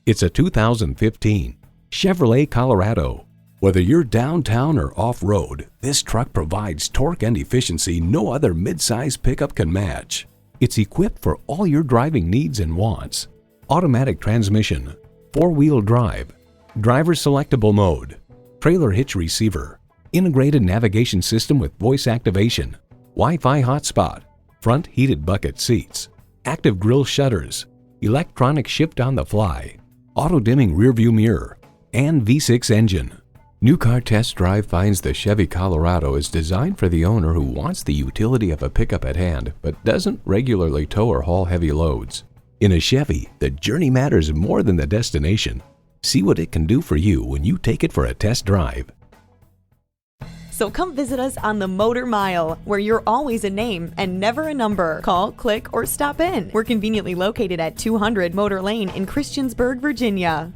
It's a 2015 Chevrolet Colorado. Whether you're downtown or off-road, this truck provides torque and efficiency no other midsize pickup can match. It's equipped for all your driving needs and wants. Automatic transmission, four-wheel drive, driver selectable mode, trailer hitch receiver, integrated navigation system with voice activation, Wi-Fi hotspot, front heated bucket seats, active grille shutters, electronic shift on the fly, auto-dimming rearview mirror, and V6 engine. New Car Test Drive finds the Chevy Colorado is designed for the owner who wants the utility of a pickup at hand but doesn't regularly tow or haul heavy loads. In a Chevy, the journey matters more than the destination. See what it can do for you when you take it for a test drive. So come visit us on the Motor Mile, where you're always a name and never a number. Call, click, or stop in. We're conveniently located at 200 Motor Lane in Christiansburg, Virginia.